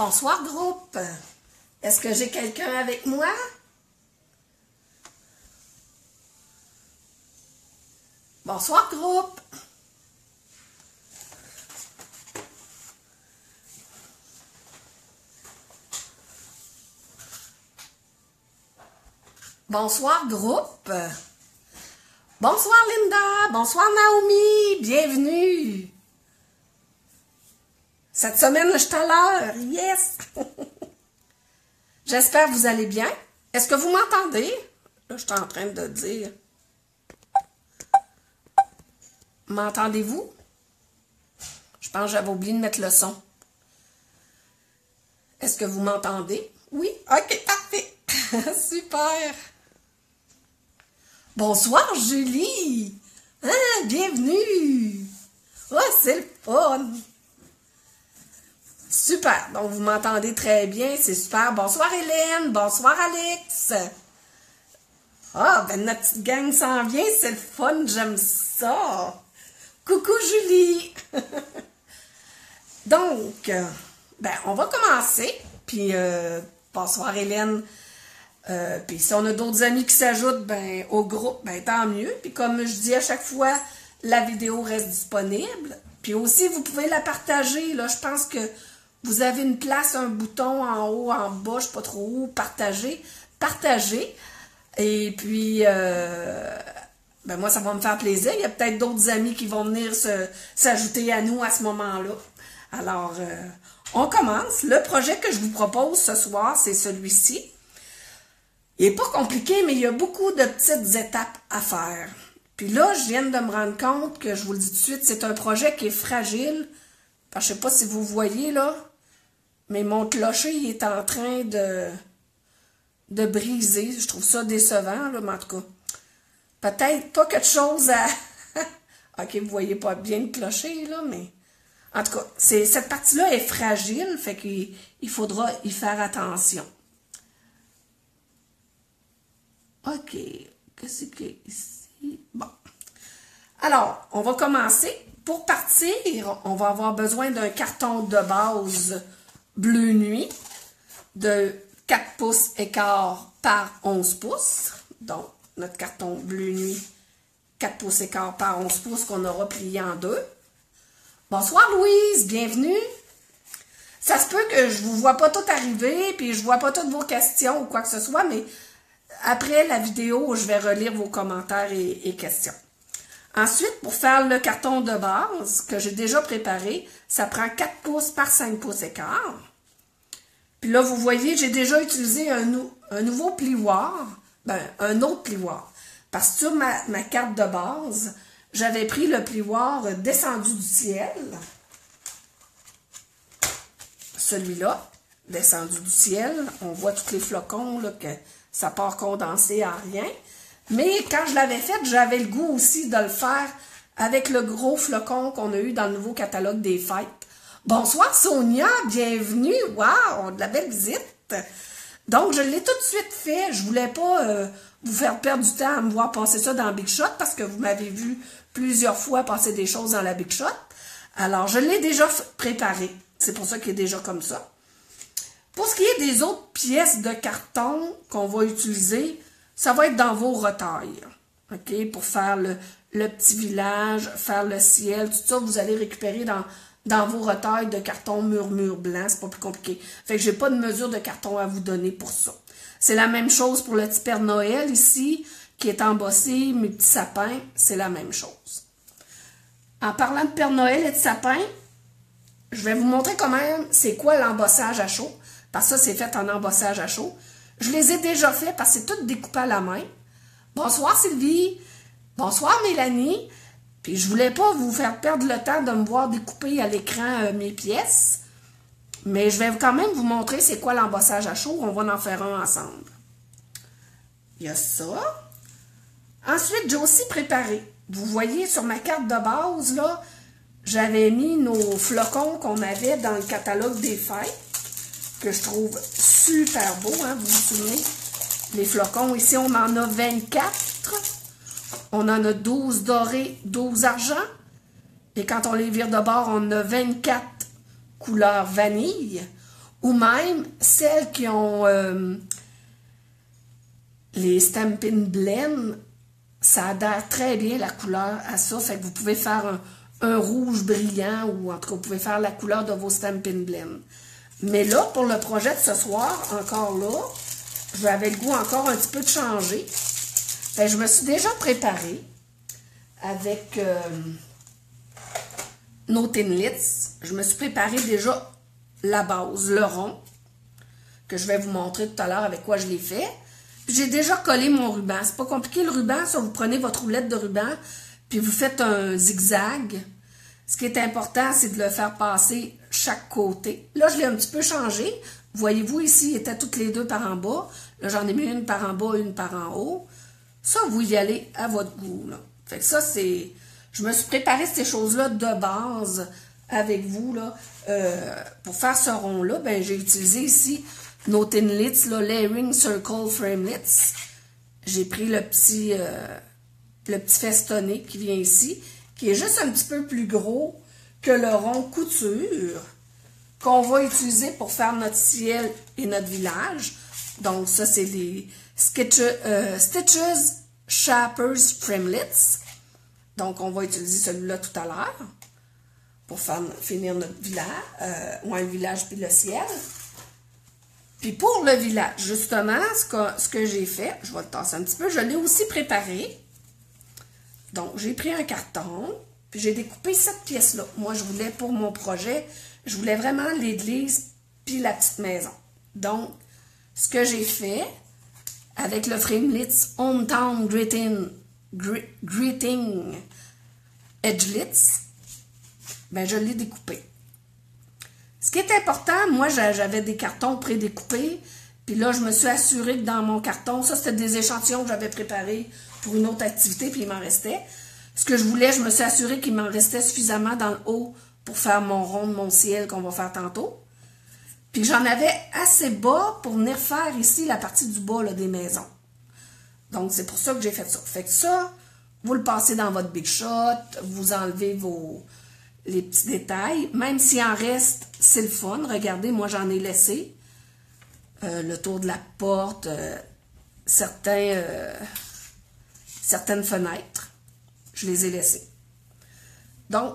Bonsoir groupe. Est-ce que j'ai quelqu'un avec moi? Bonsoir groupe. Bonsoir groupe. Bonsoir Linda. Bonsoir Naomi. Bienvenue. Cette semaine, je suis à l'heure. Yes! J'espère que vous allez bien. Est-ce que vous m'entendez? Là, je suis en train de dire. M'entendez-vous? Je pense que j'avais oublié de mettre le son. Est-ce que vous m'entendez? Oui? OK, parfait. Super. Bonsoir, Julie. Ah, bienvenue. Oh, c'est le fun. Super. Donc, vous m'entendez très bien. C'est super. Bonsoir, Hélène. Bonsoir, Alex. Ah, ben, notre petite gang s'en vient. C'est le fun. J'aime ça. Coucou, Julie. Donc, ben, on va commencer. Puis, bonsoir, Hélène. Puis, si on a d'autres amis qui s'ajoutent ben, au groupe, ben, tant mieux. Puis, comme je dis à chaque fois, la vidéo reste disponible. Puis aussi, vous pouvez la partager. Là, je pense que vous avez une place, un bouton en haut, en bas, je ne sais pas trop où, partager. Partagez. Et puis, ben moi, ça va me faire plaisir. Il y a peut-être d'autres amis qui vont venir s'ajouter à nous à ce moment-là. Alors, on commence. Le projet que je vous propose ce soir, c'est celui-ci. Il n'est pas compliqué, mais il y a beaucoup de petites étapes à faire. Puis là, je viens de me rendre compte que, je vous le dis tout de suite, c'est un projet qui est fragile. Parce que je ne sais pas si vous voyez, là, mais mon clocher, il est en train de briser. Je trouve ça décevant, là, mais en tout cas, peut-être pas quelque chose à... OK, vous voyez pas bien le clocher, là, mais... En tout cas, cette partie-là est fragile, fait qu'il faudra y faire attention. OK, qu'est-ce qu'il y a ici? Bon. Alors, on va commencer. Pour partir, on va avoir besoin d'un carton de base bleu nuit de 4 pouces écart par 11 pouces. Donc, notre carton bleu nuit, 4 pouces écart par 11 pouces qu'on aura plié en deux. Bonsoir Louise, bienvenue. Ça se peut que je ne vous vois pas tout arriver, puis je ne vois pas toutes vos questions ou quoi que ce soit, mais après la vidéo, je vais relire vos commentaires et questions. Ensuite, pour faire le carton de base que j'ai déjà préparé, ça prend 4 pouces par 5 pouces écart. Puis là, vous voyez, j'ai déjà utilisé un nouveau plioir, ben, un autre plioir. Parce que sur ma carte de base, j'avais pris le plioir descendu du ciel. Celui-là, descendu du ciel. On voit tous les flocons, là, que ça part condensé en rien. Mais quand je l'avais fait, j'avais le goût aussi de le faire avec le gros flocon qu'on a eu dans le nouveau catalogue des fêtes. Bonsoir Sonia, bienvenue. Wow, de la belle visite. Donc, je l'ai tout de suite fait. Je voulais pas vous faire perdre du temps à me voir passer ça dans Big Shot parce que vous m'avez vu plusieurs fois passer des choses dans la Big Shot. Alors, je l'ai déjà préparé. C'est pour ça qu'il est déjà comme ça. Pour ce qui est des autres pièces de carton qu'on va utiliser, ça va être dans vos retailles, OK? Pour faire le petit village, faire le ciel, tout ça, vous allez récupérer dans vos retailles de carton murmure blanc, c'est pas plus compliqué. Fait que j'ai pas de mesure de carton à vous donner pour ça. C'est la même chose pour le petit Père Noël ici, qui est embossé, mes petits sapins, c'est la même chose. En parlant de Père Noël et de sapin, je vais vous montrer comment c'est quoi l'embossage à chaud, parce que ça, c'est fait en embossage à chaud. Je les ai déjà fait parce que c'est tout découpé à la main. Bonsoir Sylvie. Bonsoir Mélanie. Puis je voulais pas vous faire perdre le temps de me voir découper à l'écran mes pièces. Mais je vais quand même vous montrer c'est quoi l'embossage à chaud. On va en faire un ensemble. Il y a ça. Ensuite, j'ai aussi préparé. Vous voyez sur ma carte de base, là, j'avais mis nos flocons qu'on avait dans le catalogue des fêtes, que je trouve super beau, hein, vous vous souvenez? Les flocons, ici, on en a 24. On en a 12 dorés, 12 argent. Et quand on les vire de bord, on a 24 couleurs vanille. Ou même celles qui ont les Stampin' Blend, ça adhère très bien la couleur à ça. Fait que vous pouvez faire un rouge brillant ou en tout cas, vous pouvez faire la couleur de vos Stampin' Blend. Mais là, pour le projet de ce soir, encore là, j'avais le goût encore un petit peu de changer. Fait que je me suis déjà préparée avec nos Thinlits. Je me suis préparé déjà la base, le rond, que je vais vous montrer tout à l'heure avec quoi je l'ai fait. Puis j'ai déjà collé mon ruban. C'est pas compliqué le ruban, ça, vous prenez votre roulette de ruban, puis vous faites un zigzag. Ce qui est important, c'est de le faire passer chaque côté. Là, je l'ai un petit peu changé. Voyez-vous, ici, il était toutes les deux par en bas. Là, j'en ai mis une par en bas, une par en haut. Ça, vous y allez à votre goût, là. Fait que ça, c'est... Je me suis préparé ces choses-là de base avec vous, là. Pour faire ce rond-là, ben, j'ai utilisé ici nos Thinlits, là, Layering Circle Framelits. J'ai pris le petit festonné qui vient ici, qui est juste un petit peu plus gros que le rond couture qu'on va utiliser pour faire notre ciel et notre village. Donc, ça, c'est les Stitches Shapers Framelits. Donc, on va utiliser celui-là tout à l'heure pour finir notre village, ou un village puis le ciel. Puis pour le village, justement, ce que j'ai fait, je vais le tasser un petit peu, je l'ai aussi préparé. Donc, j'ai pris un carton, puis j'ai découpé cette pièce-là. Moi, je voulais, pour mon projet, je voulais vraiment l'église puis la petite maison. Donc, ce que j'ai fait, avec le Framelits Hometown Greeting Edgelits, ben, je l'ai découpé. Ce qui est important, moi, j'avais des cartons prédécoupés, puis là, je me suis assurée que dans mon carton, ça, c'était des échantillons que j'avais préparés pour une autre activité, puis il m'en restait. Ce que je voulais, je me suis assurée qu'il m'en restait suffisamment dans le haut pour faire mon rond de mon ciel qu'on va faire tantôt. Puis j'en avais assez bas pour venir faire ici la partie du bas là, des maisons. Donc, c'est pour ça que j'ai fait ça. Fait que ça, vous le passez dans votre Big Shot, vous enlevez les petits détails. Même s'il en reste, c'est le fun. Regardez, moi, j'en ai laissé. Le tour de la porte, certaines fenêtres. Je les ai laissées. Donc,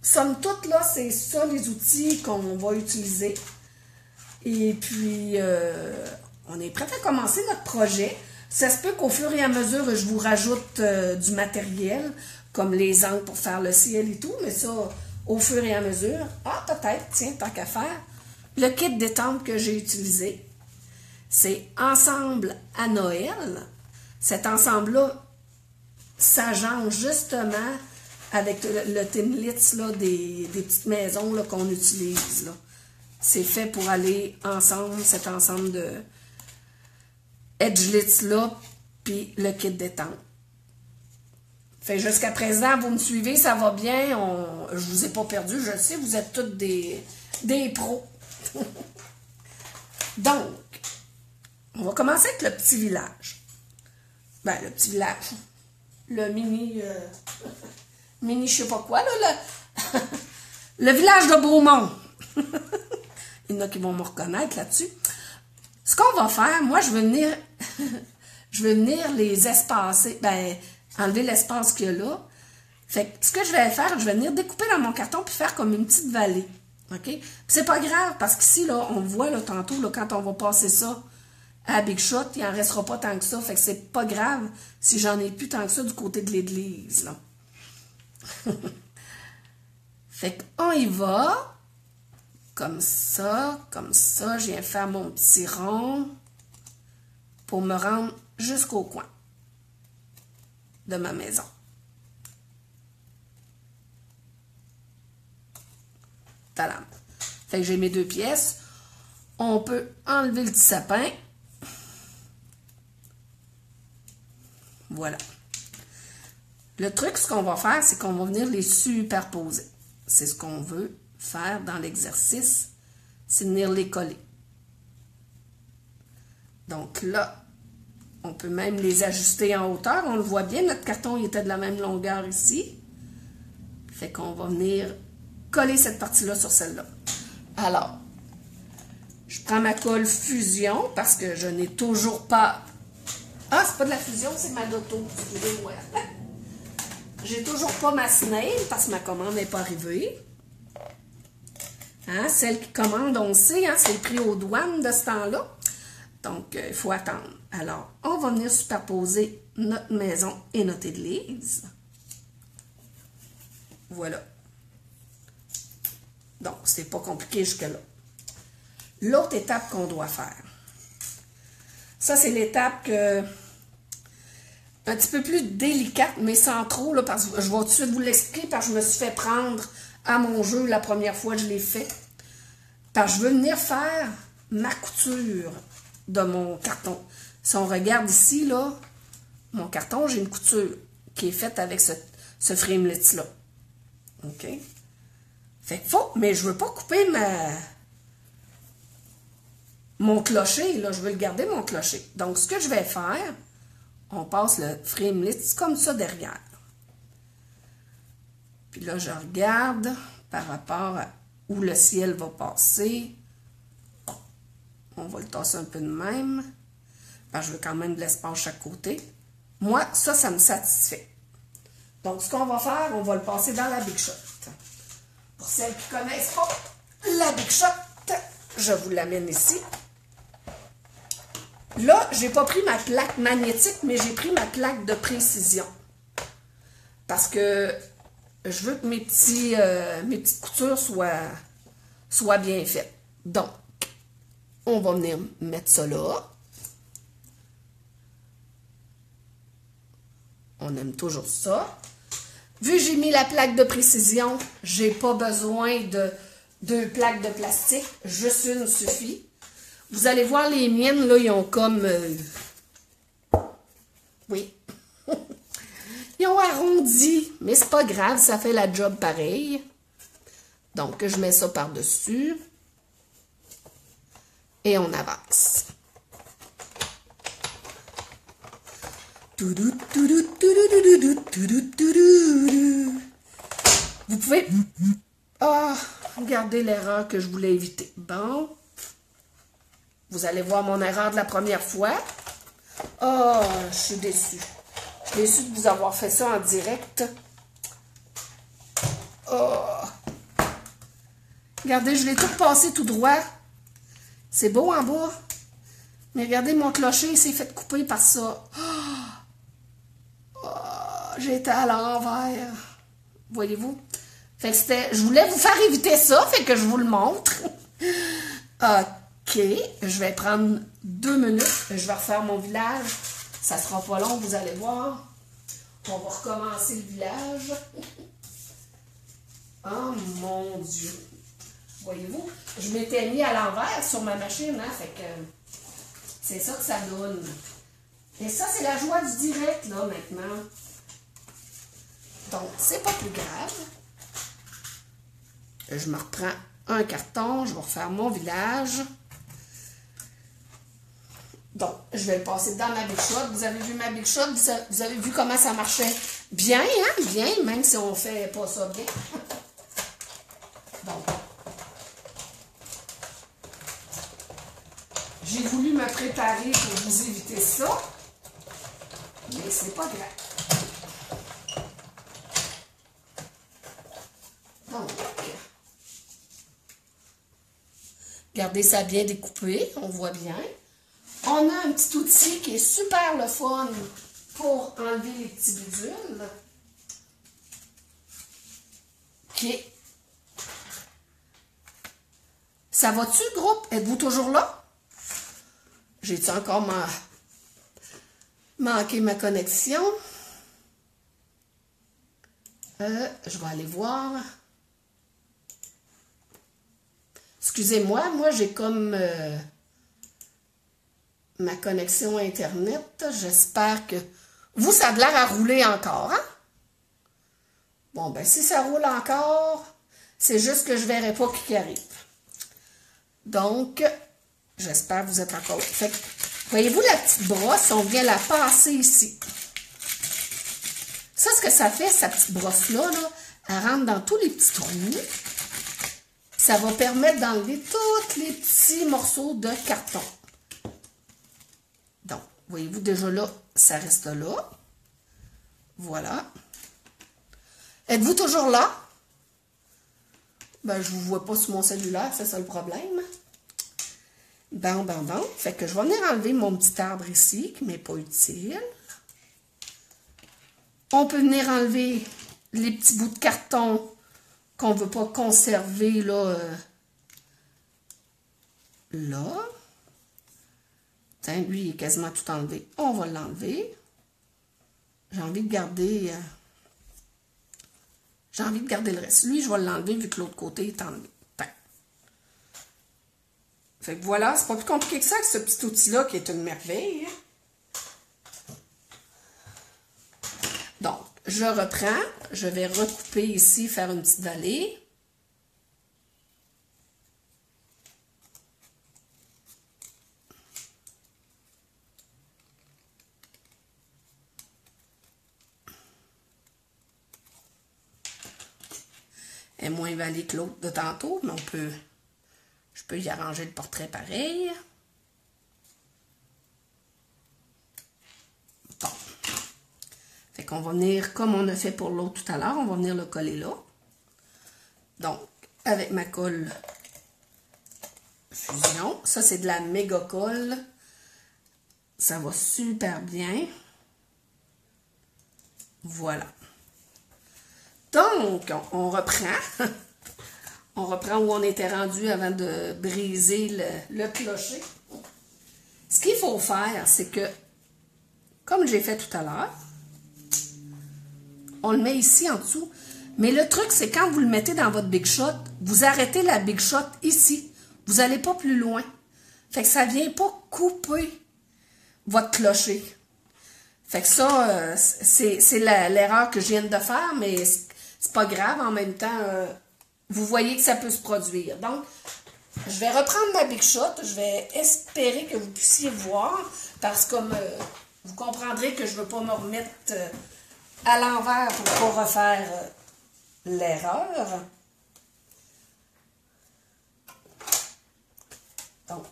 somme toute, là, c'est ça les outils qu'on va utiliser. Et puis, on est prêt à commencer notre projet. Ça se peut qu'au fur et à mesure, je vous rajoute du matériel, comme les angles pour faire le ciel et tout, mais ça, au fur et à mesure. Ah, peut-être, tiens, tant qu'à faire. Le kit détente que j'ai utilisé, c'est Ensemble à Noël. Cet ensemble-là s'agence justement avec le Thinlits là, des petites maisons là, qu'on utilise. C'est fait pour aller ensemble, cet ensemble de Edgelits-là, puis le kit détente. Fait jusqu'à présent, vous me suivez, ça va bien. Je vous ai pas perdu, je sais, vous êtes tous des pros. Donc, on va commencer avec le petit village. Ben, le petit village. Le mini je sais pas quoi, là. Le village de Beaumont. Il y en a qui vont me reconnaître là-dessus. Ce qu'on va faire, moi, je vais venir les espacer. Ben, enlever l'espace qu'il y a là. Fait que ce que je vais faire, je vais venir découper dans mon carton puis faire comme une petite vallée. OK? C'est pas grave parce qu'ici, là, on voit là, tantôt, là, quand on va passer ça à Big Shot, il n'en restera pas tant que ça. Fait que c'est pas grave si j'en ai plus tant que ça du côté de l'église, là. Fait qu'on y va. Comme ça, je viens faire mon petit rond pour me rendre jusqu'au coin de ma maison. Tadam. Fait que j'ai mes deux pièces. On peut enlever le petit sapin. Voilà. Le truc, ce qu'on va faire, c'est qu'on va venir les superposer. C'est ce qu'on veut faire dans l'exercice, c'est venir les coller. Donc là, on peut même les ajuster en hauteur. On le voit bien, notre carton il était de la même longueur ici. Fait qu'on va venir coller cette partie-là sur celle-là. Alors, Je prends ma colle fusion parce que je n'ai toujours pas... Ah, c'est pas de la fusion, c'est ma Lotto. Excusez-moi. J'ai toujours pas ma snail parce que ma commande n'est pas arrivée. Hein, celle qui commande, on sait, hein, c'est le prix aux douanes de ce temps-là. Donc, il faut attendre. Alors, on va venir superposer notre maison et notre église. Voilà. Donc, c'est pas compliqué jusque-là. L'autre étape qu'on doit faire. Ça, c'est l'étape un petit peu plus délicate, mais sans trop, là, parce que je vais tout de suite vous l'expliquer, parce que je me suis fait prendre à mon jeu la première fois que je l'ai fait. Parce que je veux venir faire ma couture de mon carton. Si on regarde ici, là, mon carton, j'ai une couture qui est faite avec ce framelits-là. OK? Fait que faut, mais je veux pas couper mon clocher, là, je veux le garder, mon clocher. Donc, ce que je vais faire, on passe le framelits comme ça derrière. Puis là, je regarde par rapport à où le ciel va passer. On va le tasser un peu de même. Parce que je veux quand même de l'espace chaque côté. Moi, ça me satisfait. Donc, ce qu'on va faire, on va le passer dans la Big Shot. Pour celles qui ne connaissent pas la Big Shot, je vous l'amène ici. Là, je n'ai pas pris ma plaque magnétique, mais j'ai pris ma plaque de précision. Parce que je veux que mes petites coutures soient bien faites. Donc, on va venir mettre ça là. On aime toujours ça. Vu que j'ai mis la plaque de précision, j'ai pas besoin de 2 plaques de plastique. Juste une suffit. Vous allez voir, les miennes, là, ils ont comme... oui. Ils ont arrondi, mais c'est pas grave, ça fait la job pareil. Donc, je mets ça par-dessus. Et on avance. Vous pouvez... Ah, regardez l'erreur que je voulais éviter. Bon. Vous allez voir mon erreur de la première fois. Oh, je suis déçue. Je suis déçue de vous avoir fait ça en direct. Oh. Regardez, je l'ai tout passé tout droit. C'est beau en bas. Mais regardez, mon clocher, il s'est fait couper par ça. Oh, j'étais à l'envers. Voyez-vous? Fait que je voulais vous faire éviter ça, fait que je vous le montre. OK. Je vais prendre 2 minutes. Je vais refaire mon village. Ça sera pas long, vous allez voir. On va recommencer le village. Oh mon Dieu. Voyez-vous? Je m'étais mis à l'envers sur ma machine, hein? Fait que c'est ça que ça donne. Et ça, c'est la joie du direct, là, maintenant. Donc, c'est pas plus grave. Je me reprends un carton, je vais refaire mon village. Donc, je vais le passer dans ma Big Shot. Vous avez vu ma Big Shot? Vous avez vu comment ça marchait bien, hein? Bien, même si on fait pas ça bien. Donc, j'ai voulu me préparer pour vous éviter ça, mais c'est pas grave. Donc, regardez ça bien découpé, on voit bien. On a un petit outil qui est super le fun pour enlever les petits bidules. OK. Ça va-tu, groupe? Êtes-vous toujours là? J'ai-tu encore manqué ma connexion? Je vais aller voir. Excusez-moi, moi j'ai comme ma connexion Internet. J'espère que... Vous, ça a l'air à rouler encore, hein? Bon, ben si ça roule encore, c'est juste que je ne verrai pas qui arrive. Donc, j'espère que vous êtes encore... Fait que, voyez-vous la petite brosse, on vient la passer ici. Ça, ce que ça fait, sa petite brosse-là, là, elle rentre dans tous les petits trous. Ça va permettre d'enlever tous les petits morceaux de carton. Donc, voyez-vous déjà là, ça reste là. Voilà. Êtes-vous toujours là? Ben, je ne vous vois pas sur mon cellulaire, c'est ça le problème. Bon. Fait que je vais venir enlever mon petit arbre ici, qui m'est pas utile. On peut venir enlever les petits bouts de carton qu'on ne veut pas conserver, là. Là. Tiens, lui, il est quasiment tout enlevé. On va l'enlever. J'ai envie de garder le reste. Lui, je vais l'enlever vu que l'autre côté est enlevé. Fait que voilà, c'est pas plus compliqué que ça, que ce petit outil-là qui est une merveille. Donc, je reprends. Je vais recouper ici, faire une petite vallée. Elle est moins vallée que l'autre de tantôt, mais je peux y arranger le portrait pareil. Bon. Fait qu'on va venir, comme on a fait pour l'autre tout à l'heure, on va venir le coller là. Donc, avec ma colle Fusion, ça c'est de la méga colle. Ça va super bien. Voilà. Donc, on reprend. On reprend où on était rendu avant de briser le clocher. Ce qu'il faut faire, c'est que, comme j'ai fait tout à l'heure, on le met ici en dessous. Mais le truc, c'est quand vous le mettez dans votre Big Shot, vous arrêtez la Big Shot ici. Vous n'allez pas plus loin. Fait que ça ne vient pas couper votre clocher. Fait que ça, c'est l'erreur que je viens de faire, mais c'est pas grave. En même temps, vous voyez que ça peut se produire. Donc, je vais reprendre ma Big Shot. Je vais espérer que vous puissiez voir, parce que comme vous comprendrez que je ne veux pas me remettre à l'envers pour ne pas refaire l'erreur. Donc,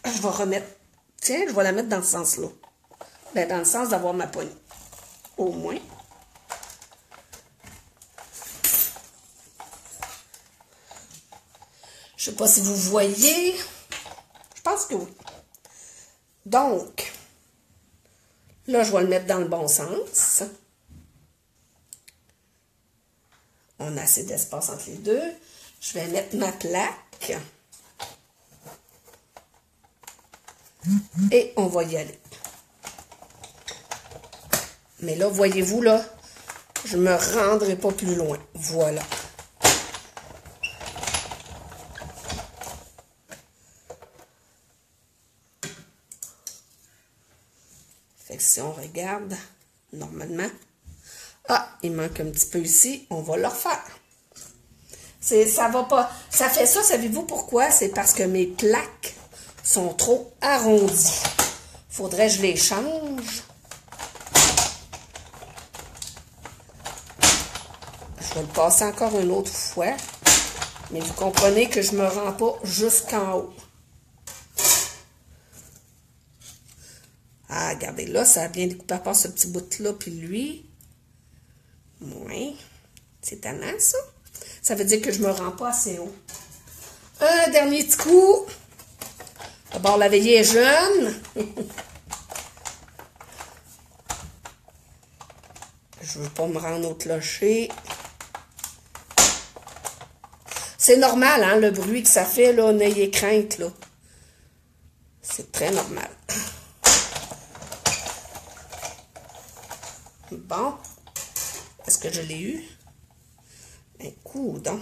je vais remettre, tiens, je vais la mettre dans ce sens-là. Ben, dans le sens d'avoir ma poignée. Au moins. Je ne sais pas si vous voyez. Je pense que oui. Donc, là, je vais le mettre dans le bon sens. On a assez d'espace entre les deux. Je vais mettre ma plaque. Et on va y aller. Mais là, voyez-vous, là, je ne me rendrai pas plus loin. Voilà. Fait que si on regarde, normalement, ah, il manque un petit peu ici, on va le refaire. Ça va pas, ça fait ça, savez-vous pourquoi? C'est parce que mes plaques sont trop arrondies. Faudrait que je les change. Je vais le passer encore une autre fois. Mais vous comprenez que je ne me rends pas jusqu'en haut. Ah, regardez, là, ça a bien découpé à part ce petit bout-là, puis lui. Oui. C'est tannant, ça. Ça veut dire que je ne me rends pas assez haut. Un dernier petit coup. D'abord, la veillée est jeune. Je ne veux pas me rendre au clocher. C'est normal, hein, le bruit que ça fait, là, n'ayez crainte, là. C'est très normal. Bon. Est-ce que je l'ai eu? Un coup, donc.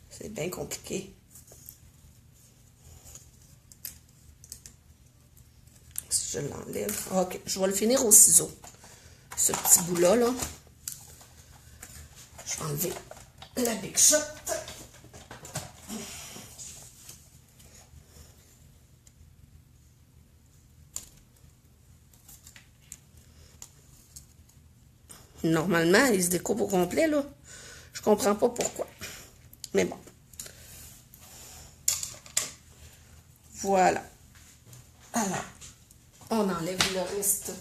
C'est bien compliqué. Si je l'enlève. Ok, je vais le finir au ciseau. Ce petit bout-là, là. Je vais enlever la Big Shot. Normalement, il se découpe au complet, là. Je comprends pas pourquoi. Mais bon. Voilà. Alors, on enlève le reste.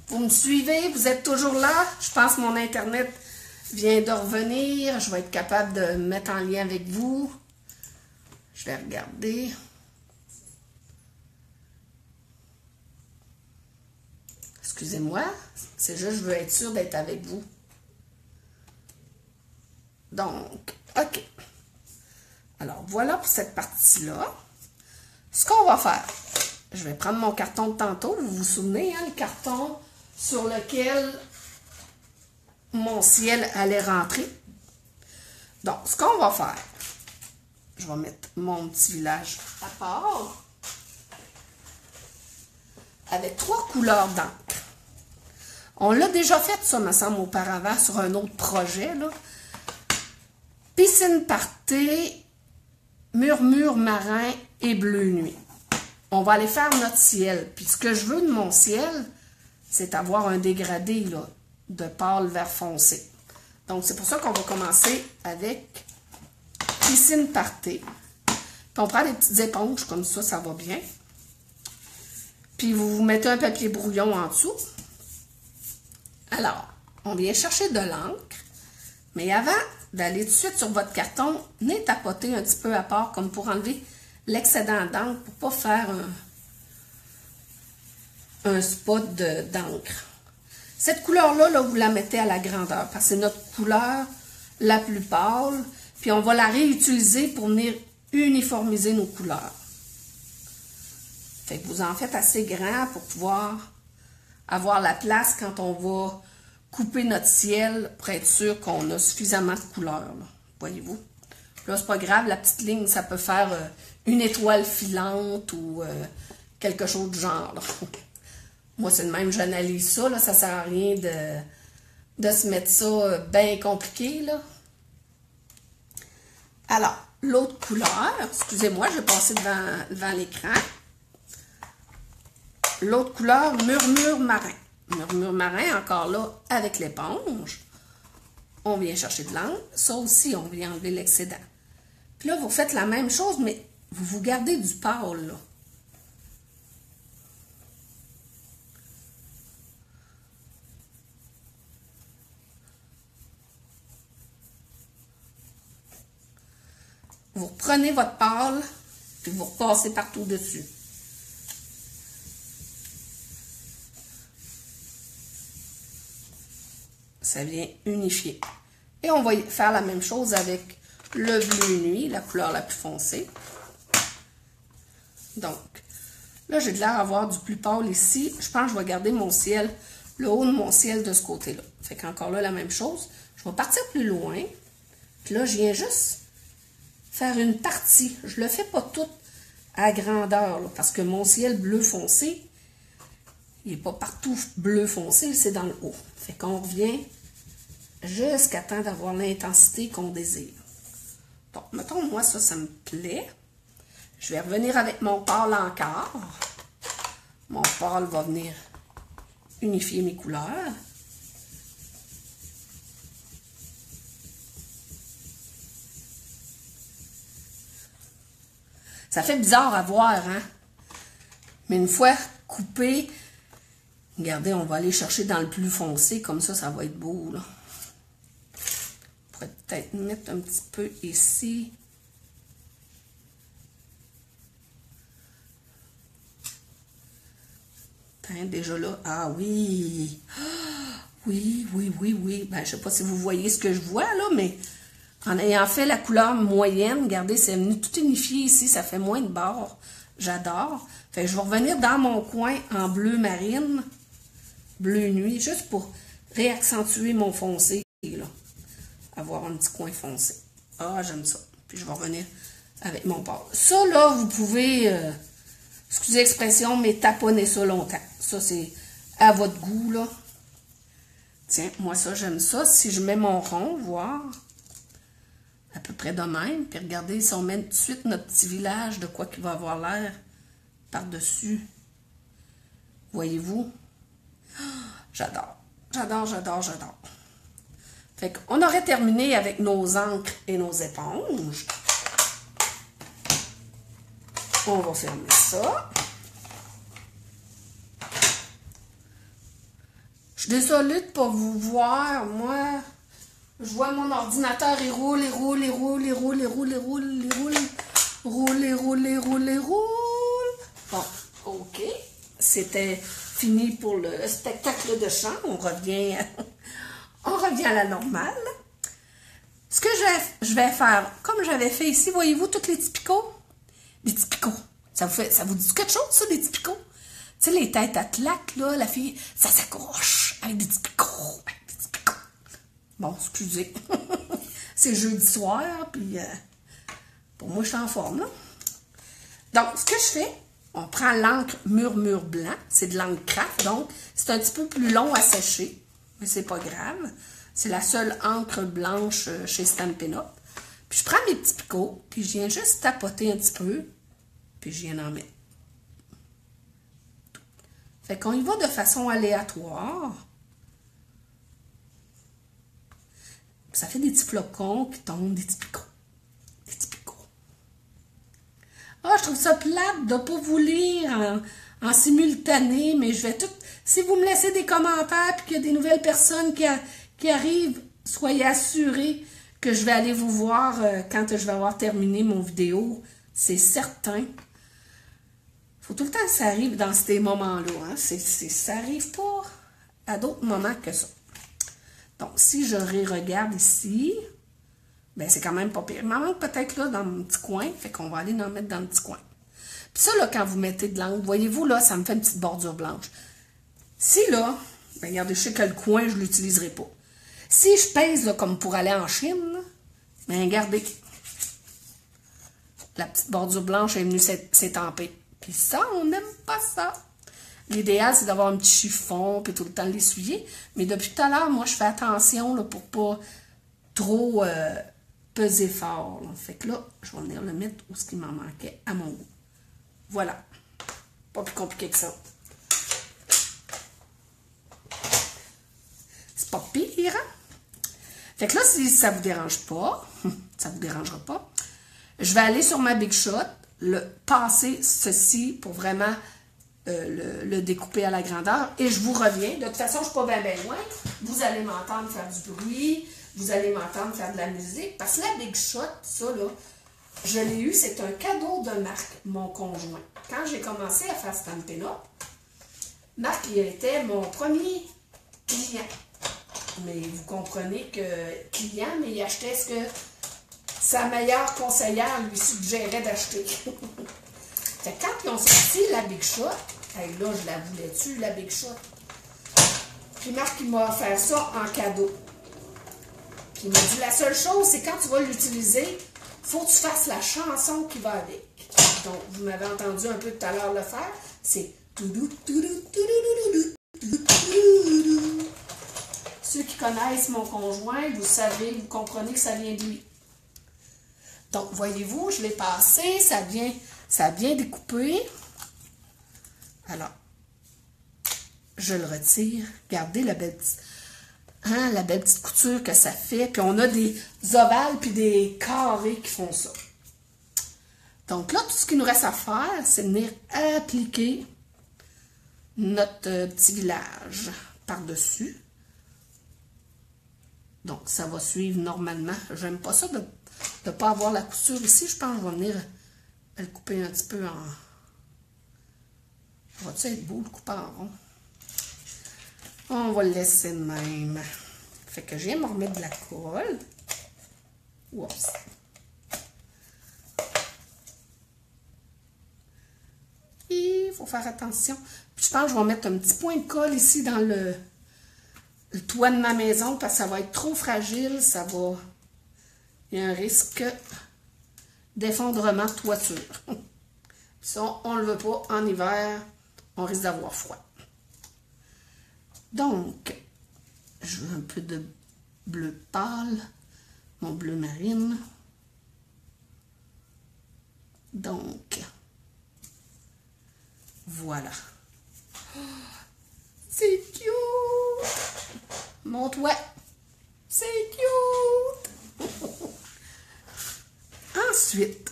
Vous me suivez? Vous êtes toujours là? Je pense que mon Internet vient de revenir. Je vais être capable de me mettre en lien avec vous. Je vais regarder. Excusez-moi, c'est juste je veux être sûre d'être avec vous. Donc, OK. Alors, voilà pour cette partie-là. Ce qu'on va faire, je vais prendre mon carton de tantôt. Vous vous souvenez, hein, le carton sur lequel mon ciel allait rentrer. Donc, ce qu'on va faire, je vais mettre mon petit village à part avec 3 couleurs d'encre. On l'a déjà fait, ça, me semble, auparavant, sur un autre projet, là. Piscine party, murmure marin et bleu nuit. On va aller faire notre ciel. Puis ce que je veux de mon ciel, c'est avoir un dégradé, là, de pâle vert foncé. Donc, c'est pour ça qu'on va commencer avec piscine party. Puis on prend des petites éponges, comme ça, ça va bien. Puis vous vous mettez un papier brouillon en dessous. Alors, on vient chercher de l'encre. Mais avant d'aller tout de suite sur votre carton, venez tapoter un petit peu à part, comme pour enlever l'excédent d'encre, pour ne pas faire un spot d'encre. Cette couleur-là, là, vous la mettez à la grandeur, parce que c'est notre couleur la plus pâle, puis on va la réutiliser pour venir uniformiser nos couleurs. Fait que vous en faites assez grand pour pouvoir avoir la place quand on va couper notre ciel pour être sûr qu'on a suffisamment de couleurs. Voyez-vous? Là, c'est pas grave, la petite ligne, ça peut faire une étoile filante ou quelque chose du genre. Là. Moi, c'est le même, j'analyse ça. Là, ça sert à rien de se mettre ça bien compliqué. Là. Alors, l'autre couleur, excusez-moi, je vais passer devant l'écran. L'autre couleur, murmure marin. Murmure marin, encore là, avec l'éponge. On vient chercher de l'encre. Ça aussi, on vient enlever l'excédent. Puis là, vous faites la même chose, mais vous gardez du pâle, là. Vous reprenez votre pâle, puis vous repassez partout dessus. Ça vient unifier. Et on va faire la même chose avec le bleu nuit, la couleur la plus foncée. Donc, là, j'ai de l'air d'avoir du plus pâle ici. Je pense que je vais garder mon ciel, le haut de mon ciel de ce côté-là. Fait qu'encore là, la même chose. Je vais partir plus loin. Puis là, je viens juste faire une partie. Je ne le fais pas tout à grandeur, là, parce que mon ciel bleu foncé, il n'est pas partout bleu foncé, c'est dans le haut. Fait qu'on revient jusqu'à temps d'avoir l'intensité qu'on désire. Donc, mettons, moi, ça me plaît. Je vais revenir avec mon pâle encore. Mon pâle va venir unifier mes couleurs. Ça fait bizarre à voir, hein? Mais une fois coupé, regardez, on va aller chercher dans le plus foncé, comme ça va être beau, là. On pourrait peut-être mettre un petit peu ici. Hein, déjà là, ah oui! Oui. Ben, je sais pas si vous voyez ce que je vois, là, mais en ayant fait la couleur moyenne, regardez, c'est venu tout unifié ici, ça fait moins de bords. J'adore. Fait que je vais revenir dans mon coin en bleu marine, bleu nuit, juste pour réaccentuer mon foncé, là. Avoir un petit coin foncé. Ah, j'aime ça. Puis je vais revenir avec mon pâle. Ça, là, vous pouvez, excusez l'expression, mais taponner ça longtemps. Ça, c'est à votre goût, là. Tiens, moi, ça, j'aime ça. Si je mets mon rond, voir, à peu près de même. Puis regardez, si on met tout de suite notre petit village, de quoi qu'il va avoir l'air par-dessus Voyez-vous? J'adore. J'adore, j'adore, j'adore. Fait qu'on aurait terminé avec nos encres et nos éponges. On va fermer ça. Je suis désolée de ne pas vous voir. Moi, je vois mon ordinateur, il roule, il roule, il roule, il roule, il roule, il roule, il roule. Roule, il roule, il roule, il roule. Bon, OK. C'était fini pour le spectacle de chant. On revient à la normale. Ce que je vais faire, comme j'avais fait ici, voyez-vous, tous les petits picots? Les petits picots. Ça vous dit quelque chose, ça, des petits picots? Tu sais, les têtes à claque, là, la fille, ça s'accroche avec des petits picots. Avec des petits picots. Bon, excusez. C'est jeudi soir, puis pour moi, je suis en forme, là. Donc, ce que je fais, on prend l'encre Murmure Blanc. C'est de l'encre craft, donc c'est un petit peu plus long à sécher, mais c'est pas grave. C'est la seule encre blanche chez Stampin' Up. Puis je prends mes petits picots, puis je viens juste tapoter un petit peu, puis je viens en mettre. Fait qu'on y va de façon aléatoire. Ça fait des petits flocons qui tombent, des petits picots. Des petits picots. Ah, je trouve ça plate de ne pas vous lire en simultané, mais je vais tout... Si vous me laissez des commentaires et qu'il y a des nouvelles personnes qui arrivent, soyez assurés que je vais aller vous voir quand je vais avoir terminé mon vidéo. C'est certain. Faut tout le temps que ça arrive dans ces moments-là. Hein? Ça n'arrive pas à d'autres moments que ça. Donc, si je regarde ici, ben c'est quand même pas pire. Il m'en manque peut-être là dans mon petit coin, fait qu'on va aller en mettre dans le petit coin. Puis ça, là, quand vous mettez de l'encre, voyez-vous, là, ça me fait une petite bordure blanche. Si, là, ben regardez, je sais que le coin, je ne l'utiliserai pas. Si je pèse, là, comme pour aller en Chine, là, ben regardez, la petite bordure blanche est venue s'étamper. Puis ça, on n'aime pas ça. L'idéal, c'est d'avoir un petit chiffon, puis tout le temps l'essuyer. Mais depuis tout à l'heure, moi, je fais attention là, pour pas trop peser fort. Là. Fait que là, je vais venir le mettre où ce qui m'en manquait à mon goût. Voilà. Pas plus compliqué que ça. C'est pas pire, hein? Fait que là, si ça vous dérange pas, ça vous dérangera pas, je vais aller sur ma Big Shot, passer ceci pour vraiment le découper à la grandeur et je vous reviens. De toute façon, je ne suis pas bien loin. Vous allez m'entendre faire du bruit, vous allez m'entendre faire de la musique. Parce que la Big Shot, ça là, je l'ai eu, c'est un cadeau de Marc, mon conjoint. Quand j'ai commencé à faire Stampin' Up, Marc, il était mon premier client. Mais vous comprenez que client, mais il achetait ce que sa meilleure conseillère lui suggérait d'acheter. Fait que quand ils ont sorti la Big Shot, hey, là, je la voulais-tu, la Big Shot? Puis Marc, il m'a offert ça en cadeau. Puis il m'a dit, la seule chose, c'est quand tu vas l'utiliser, il faut que tu fasses la chanson qui va avec. Donc, vous m'avez entendu un peu tout à l'heure le faire. C'est... Ceux qui connaissent mon conjoint, vous savez, vous comprenez que ça vient de lui. Donc, voyez-vous, je l'ai passé, ça a bien découpé. Alors, je le retire. Regardez la belle petite couture que ça fait. Puis on a des ovales puis des carrés qui font ça. Donc là, tout ce qu'il nous reste à faire, c'est venir appliquer notre petit village par-dessus. Donc, ça va suivre normalement. J'aime pas ça de ne pas avoir la couture ici. Je pense que je vais venir le couper un petit peu en... Va-tu être beau, le couper en rond? On va le laisser de même. Fait que je viens me remettre de la colle. Oups. Il faut faire attention. Puis je pense que je vais mettre un petit point de colle ici dans le toit de ma maison parce que ça va être trop fragile. Ça va... Il y a un risque d'effondrement de toiture. Ça, on ne le veut pas en hiver. On risque d'avoir froid. Donc, je veux un peu de bleu pâle, mon bleu marine. Donc, voilà. C'est cute! Montre-toi! C'est cute! Ensuite,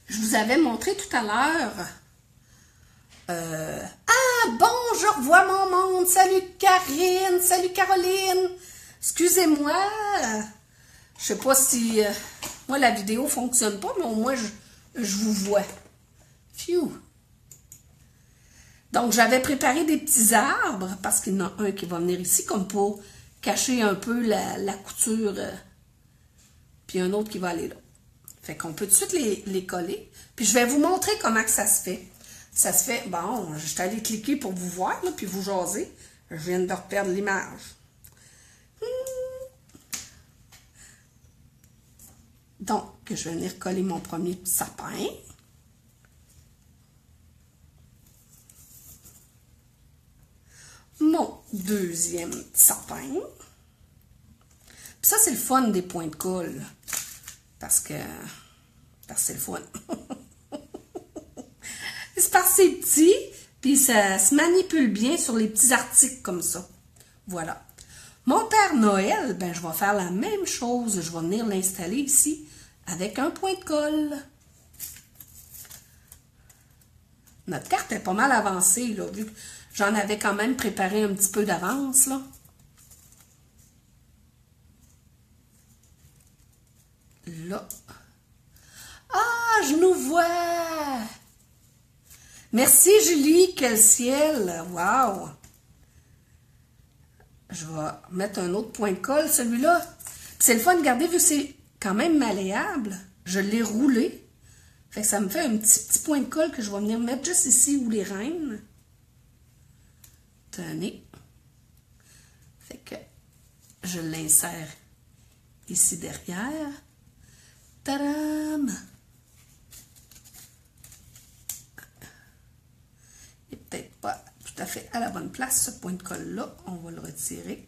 je vous avais montré tout à l'heure. Ah, bon, je revois mon monde. Salut Karine, salut Caroline. Excusez-moi. Je sais pas si... moi, la vidéo fonctionne pas, mais au moins, je vous vois. Phew. Donc, j'avais préparé des petits arbres, parce qu'il y en a un qui va venir ici, comme pour cacher un peu la couture. Puis un autre qui va aller là. Fait qu'on peut tout de suite les coller. Puis je vais vous montrer comment que ça se fait. Ça se fait, bon, je suis allée cliquer pour vous voir, là, puis vous jaser. Je viens de reperdre l'image. Donc, je vais venir coller mon premier petit sapin. Mon deuxième petit sapin. Puis ça, c'est le fun des points de colle. Parce que c'est le fun. C'est parce que c'est petit, puis ça se manipule bien sur les petits articles comme ça. Voilà. Mon Père Noël, ben je vais faire la même chose. Je vais venir l'installer ici avec un point de colle. Notre carte est pas mal avancée, là, vu que j'en avais quand même préparé un petit peu d'avance, là. Là. Ah, je nous vois! Merci Julie, quel ciel! Wow! Je vais mettre un autre point de colle, celui-là. C'est le fun, regardez, vu que c'est quand même malléable, je l'ai roulé. Fait que ça me fait un petit point de colle que je vais venir mettre juste ici où les reines. Tenez. Fait que je l'insère ici derrière. Tadam! Il n'est peut-être pas tout à fait à la bonne place, ce point de colle-là. On va le retirer.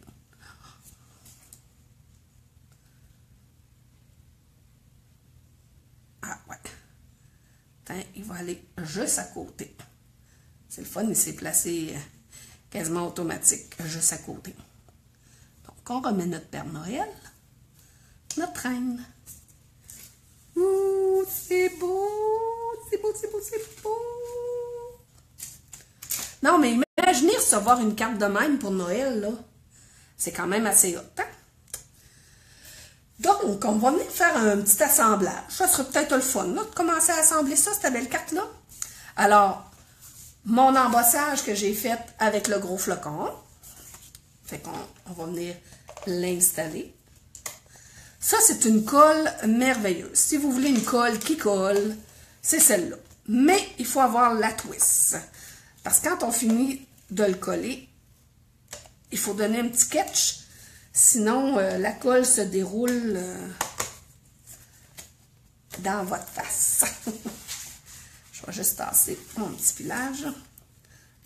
Ah ouais. Attends, il va aller juste à côté. C'est le fun, il s'est placé quasiment automatique, juste à côté. Donc, on remet notre Père Noël, notre reine. Ouh, c'est beau, c'est beau, c'est beau, c'est beau. Non, mais imaginez recevoir une carte de même pour Noël, là. C'est quand même assez hot, hein? Donc, on va venir faire un petit assemblage. Ça serait peut-être le fun, là, de commencer à assembler ça, cette belle carte-là. Alors, mon embossage que j'ai fait avec le gros flocon. Fait qu'on va venir l'installer. Ça, c'est une colle merveilleuse. Si vous voulez une colle qui colle, c'est celle-là. Mais il faut avoir la twist. Parce que quand on finit de le coller, il faut donner un petit catch. Sinon, la colle se déroule dans votre face. Je vais juste tasser mon petit filage.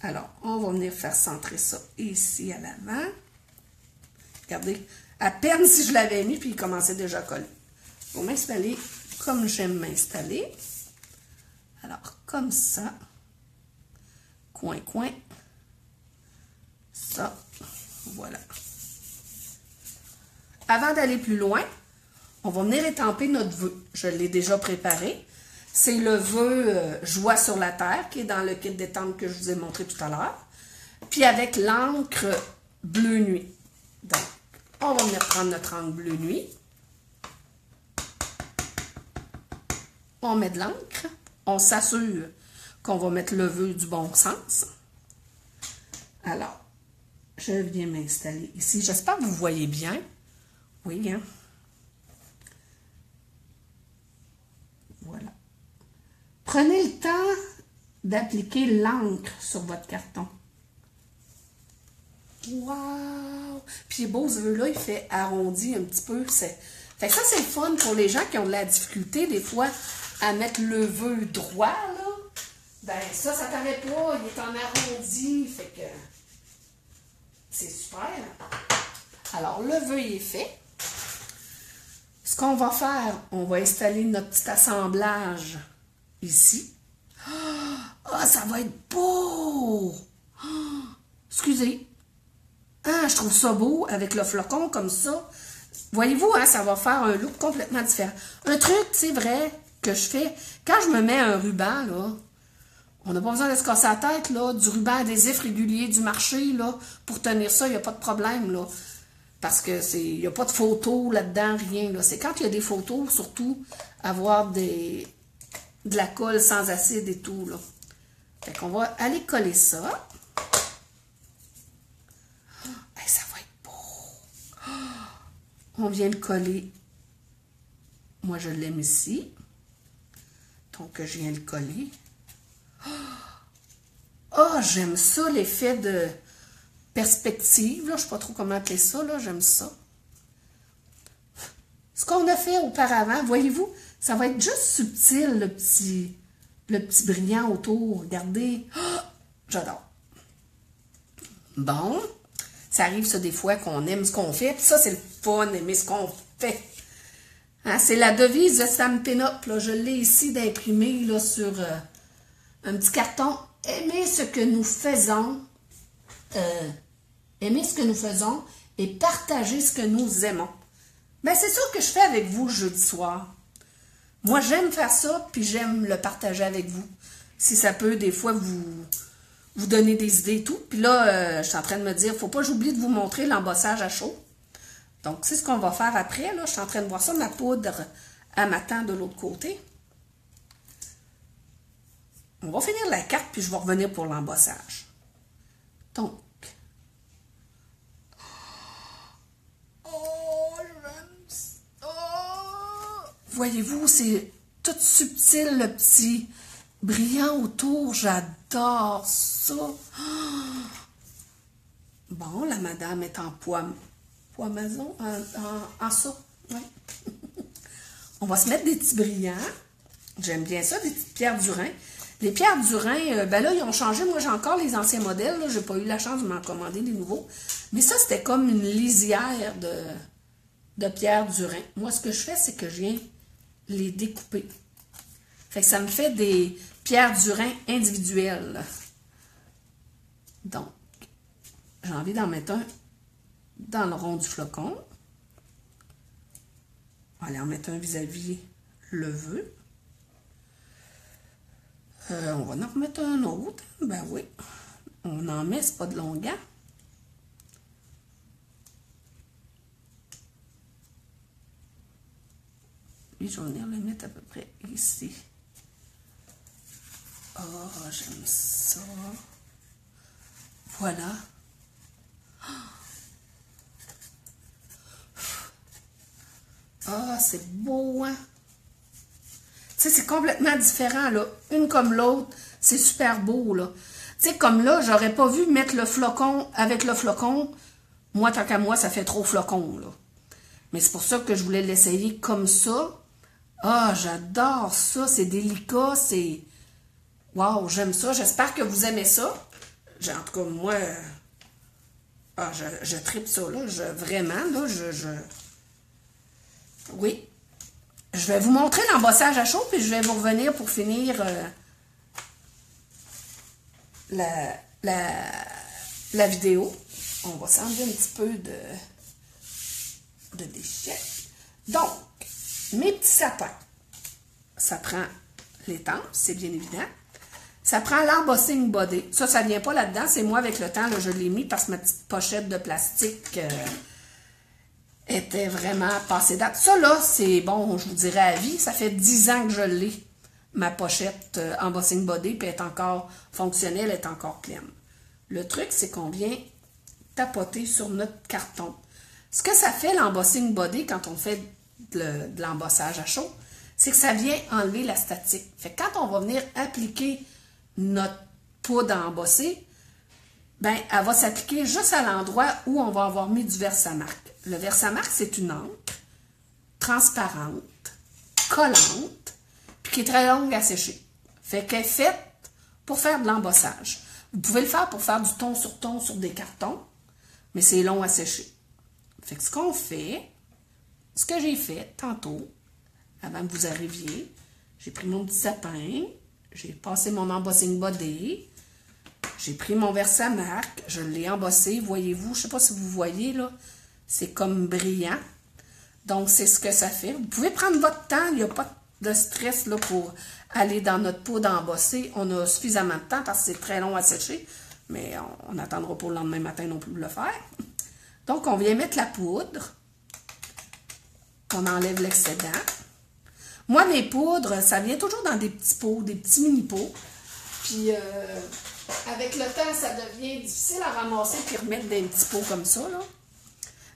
Alors, on va venir faire centrer ça ici à l'avant. Regardez, à peine si je l'avais mis, puis il commençait déjà à coller. Je vais m'installer comme j'aime m'installer. Alors, comme ça. Coin, coin. Ça. Voilà. Avant d'aller plus loin, on va venir étamper notre vœu. Je l'ai déjà préparé. C'est le vœu Joie sur la terre qui est dans le kit d'étampe que je vous ai montré tout à l'heure. Puis avec l'encre bleu nuit. Donc, on va venir prendre notre encre bleu nuit. On met de l'encre. On s'assure qu'on va mettre le vœu du bon sens. Alors, je viens m'installer ici. J'espère que vous voyez bien. Oui, hein? Voilà. Prenez le temps d'appliquer l'encre sur votre carton. Wow! Puis il est beau ce vœu-là, il fait arrondi un petit peu. Fait que ça, c'est le fun pour les gens qui ont de la difficulté, des fois, à mettre le vœu droit, là. Ben, ça paraît pas, il est en arrondi, fait que c'est super. Alors, le vœu est fait. Ce qu'on va faire, on va installer notre petit assemblage ici. Ah, ça va être beau! Excusez. Ah, je trouve ça beau avec le flocon comme ça. Voyez-vous, hein, ça va faire un look complètement différent. Un truc, c'est vrai, que je fais, quand je me mets un ruban, là, on n'a pas besoin de se casser la tête, là, du ruban adhésif régulier du marché, là, pour tenir ça, il n'y a pas de problème, là. Parce que il n'y a pas de photos là-dedans, rien, là. C'est quand il y a des photos, surtout, avoir de la colle sans acide et tout, là. Fait qu'on va aller coller ça. Hey, ça va être beau. On vient le coller. Moi, je l'aime ici. Donc, je viens le coller. Oh, j'aime ça, l'effet de perspective. Là, je ne sais pas trop comment appeler ça. Là, j'aime ça. Ce qu'on a fait auparavant, voyez-vous, ça va être juste subtil, le petit brillant autour. Regardez. Oh, j'adore. Bon. Ça arrive, ça, des fois, qu'on aime ce qu'on fait. Puis ça, c'est le fun, aimer ce qu'on fait. Hein, c'est la devise de Stampin' Up. Là. Je l'ai ici d'imprimé là, sur un petit carton. Aimer ce que nous faisons. Aimer ce que nous faisons et partager ce que nous aimons. Ben, c'est ça que je fais avec vous jeudi soir. Moi, j'aime faire ça, puis j'aime le partager avec vous. Si ça peut, des fois, vous donner des idées et tout. Puis là, je suis en train de me dire, faut pas que j'oublie de vous montrer l'embossage à chaud. Donc, c'est ce qu'on va faire après. Là. Je suis en train de voir ça, ma poudre à m'attend de l'autre côté. On va finir la carte, puis je vais revenir pour l'embossage. Donc, oh, j'aime ça. Voyez-vous, c'est tout subtil, le petit brillant autour. J'adore ça. Bon, la madame est en poimaison, en ça. Ouais. On va se mettre des petits brillants. J'aime bien ça, des petites pierres du Rhin. Les pierres du Rhin, ben là, ils ont changé. Moi, j'ai encore les anciens modèles. Je n'ai pas eu la chance de m'en commander des nouveaux. Mais ça, c'était comme une lisière de pierres du Rhin. Moi, ce que je fais, c'est que je viens les découper. Fait que ça me fait des pierres du Rhin individuelles. Donc, j'ai envie d'en mettre un dans le rond du flocon. On va aller en mettre un vis-à-vis le vœu. On va en remettre un autre. Ben oui. On en met, c'est pas de longueur. Lui, je vais venir le mettre à peu près ici. Oh, j'aime ça. Voilà. Ah, c'est beau, hein? Tu sais, c'est complètement différent, là. Une comme l'autre, c'est super beau, là. Tu sais, comme là, j'aurais pas vu mettre le flocon avec le flocon. Moi, tant qu'à moi, ça fait trop flocon, là. Mais c'est pour ça que je voulais l'essayer comme ça. Ah, j'adore ça. C'est délicat, c'est... Wow, j'aime ça. J'espère que vous aimez ça. En tout cas, moi... Ah, je tripe ça, là. Vraiment, là, Oui. Je vais vous montrer l'embossage à chaud, puis je vais vous revenir pour finir la vidéo. On va s'enlever un petit peu de déchets. Donc, mes petits sapins. Ça prend l'étampe, c'est bien évident. Ça prend l'embossing body. Ça ne vient pas là-dedans. C'est moi, avec le temps, là, je l'ai mis parce que ma petite pochette de plastique était vraiment passée date. Ça, là, c'est bon, je vous dirais à vie. Ça fait 10 ans que je l'ai, ma pochette embossing body, puis elle est encore fonctionnelle, elle est encore pleine. Le truc, c'est qu'on vient tapoter sur notre carton. Ce que ça fait, l'embossing body, quand on fait de l'embossage à chaud, c'est que ça vient enlever la statique. Fait que quand on va venir appliquer notre poudre embossée, ben, elle va s'appliquer juste à l'endroit où on va avoir mis du Versamark. Le Versamark, c'est une encre transparente, collante, puis qui est très longue à sécher. Fait qu'elle est faite pour faire de l'embossage. Vous pouvez le faire pour faire du ton sur des cartons, mais c'est long à sécher. Fait que ce qu'on fait, ce que j'ai fait tantôt, avant que vous arriviez, j'ai pris mon petit sapin, j'ai passé mon embossing body, J'ai pris mon Versamark, je l'ai embossé, voyez-vous, je ne sais pas si vous voyez, là, c'est comme brillant. Donc, c'est ce que ça fait. Vous pouvez prendre votre temps, il n'y a pas de stress là, pour aller dans notre poudre embossée. On a suffisamment de temps parce que c'est très long à sécher, mais on n'attendra pas le lendemain matin non plus de le faire. Donc, on vient mettre la poudre. On enlève l'excédent. Moi, mes poudres, ça vient toujours dans des petits pots, des petits mini-pots. Puis, avec le temps, ça devient difficile à ramasser puis remettre des petits pots comme ça, là.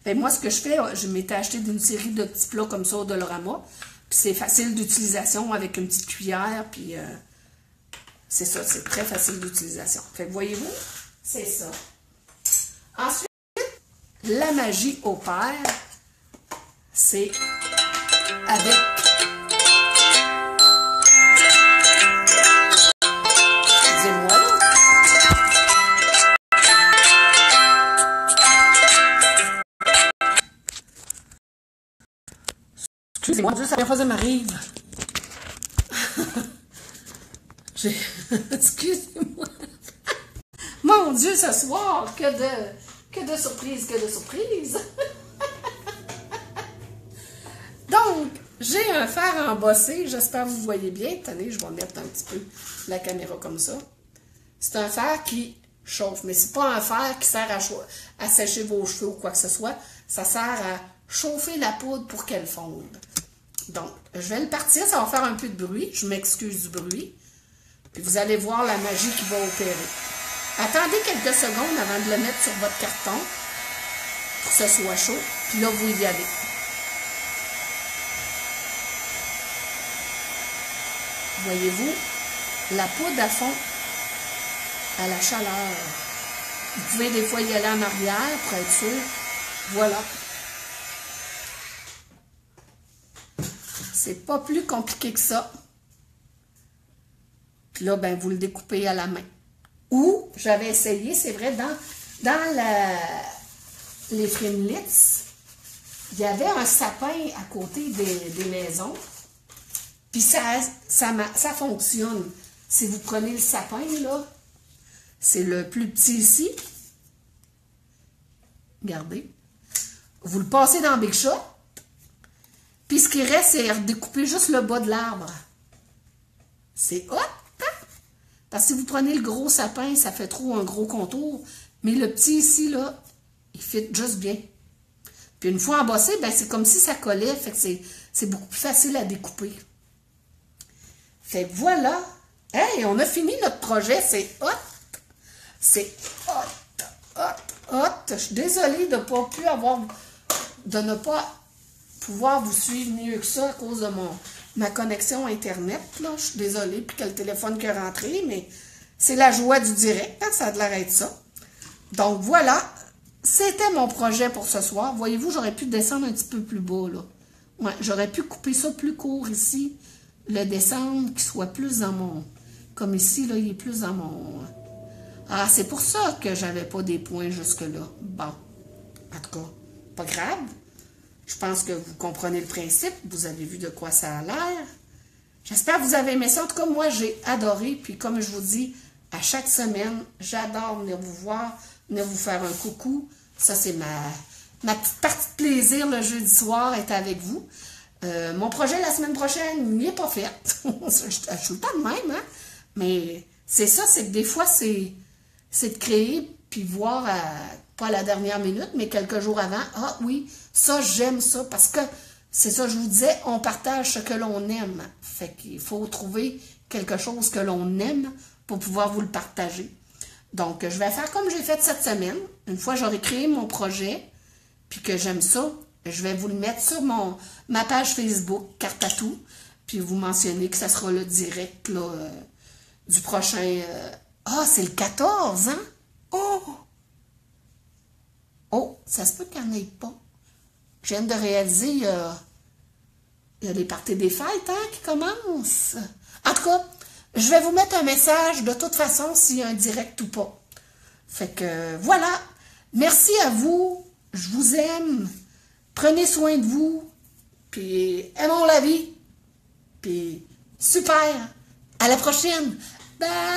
Fait, moi, ce que je fais, je m'étais acheté d'une série de petits plats comme ça au Dollarama. Puis c'est facile d'utilisation avec une petite cuillère. Puis c'est ça, c'est très facile d'utilisation. Fait que voyez-vous, c'est ça. Ensuite, la magie opère, c'est avec... Excusez-moi là. Excusez-moi, Dieu, ça vient ça m'arrive. Excusez-moi. Mon Dieu, ce soir, que de surprises, que de surprises. Donc, j'ai un fer embossé, j'espère que vous voyez bien. Tenez, je vais mettre un petit peu la caméra comme ça. C'est un fer qui chauffe, mais c'est pas un fer qui sert à sécher vos cheveux ou quoi que ce soit. Ça sert à chauffer la poudre pour qu'elle fonde. Donc, je vais le partir, ça va faire un peu de bruit. Je m'excuse du bruit. Puis vous allez voir la magie qui va opérer. Attendez quelques secondes avant de le mettre sur votre carton pour que ce soit chaud. Puis là, vous y allez. Voyez-vous, la poudre à fond à la chaleur. Vous pouvez des fois y aller en arrière pour être sûr. Voilà. C'est pas plus compliqué que ça. Puis là, ben, vous le découpez à la main. Ou, j'avais essayé, c'est vrai, dans les Frimlitz, il y avait un sapin à côté des maisons. Puis ça fonctionne. Si vous prenez le sapin, là, c'est le plus petit ici. Regardez. Vous le passez dans Big Shot. Puis ce qui reste, c'est redécouper juste le bas de l'arbre. C'est hot, hein? Parce que si vous prenez le gros sapin, ça fait trop un gros contour. Mais le petit ici, là, il fit juste bien. Puis une fois embossé, ben c'est comme si ça collait. Fait que c'est beaucoup plus facile à découper. Fait que voilà. Hey, on a fini notre projet. C'est hot. C'est hot, hot, hot. Je suis désolée de ne pas pouvoir vous suivre mieux que ça à cause de ma connexion Internet. Là. Je suis désolée, puis que le téléphone qui est rentré, mais c'est la joie du direct, hein, ça a de l'air d'être ça. Donc voilà, c'était mon projet pour ce soir. Voyez-vous, j'aurais pu descendre un petit peu plus bas, là. Ouais, j'aurais pu couper ça plus court ici, le descendre, qu'il soit plus dans mon... Comme ici, là, il est plus dans mon... Ah, c'est pour ça que j'avais pas des points jusque-là. Bon, en tout cas, pas grave. Je pense que vous comprenez le principe. Vous avez vu de quoi ça a l'air. J'espère que vous avez aimé ça. En tout cas, moi, j'ai adoré. Puis comme je vous dis, à chaque semaine, j'adore venir vous voir, venir vous faire un coucou. Ça, c'est ma petite partie de plaisir le jeudi soir, être avec vous. Mon projet la semaine prochaine, il n'est pas fait. Je suis tout le temps de même, hein? Mais c'est ça, c'est que des fois, c'est de créer, puis voir, pas à la dernière minute, mais quelques jours avant, ah oui, ça, j'aime ça, parce que, c'est ça, je vous disais, on partage ce que l'on aime. Fait qu'il faut trouver quelque chose que l'on aime pour pouvoir vous le partager. Donc, je vais faire comme j'ai fait cette semaine. Une fois j'aurai créé mon projet, puis que j'aime ça, je vais vous le mettre sur ma page Facebook, Carte à tout, puis vous mentionnez que ça sera le direct, là, du prochain... Ah, c'est le 14, hein? Oh! Oh, ça se peut qu'il n'y en ait pas. Je viens de réaliser, il y a les parties des fêtes, hein, qui commencent. En tout cas, je vais vous mettre un message, de toute façon, s'il y a un direct ou pas. Fait que, voilà. Merci à vous. Je vous aime. Prenez soin de vous. Puis, aimons la vie. Puis, super. À la prochaine. Bye!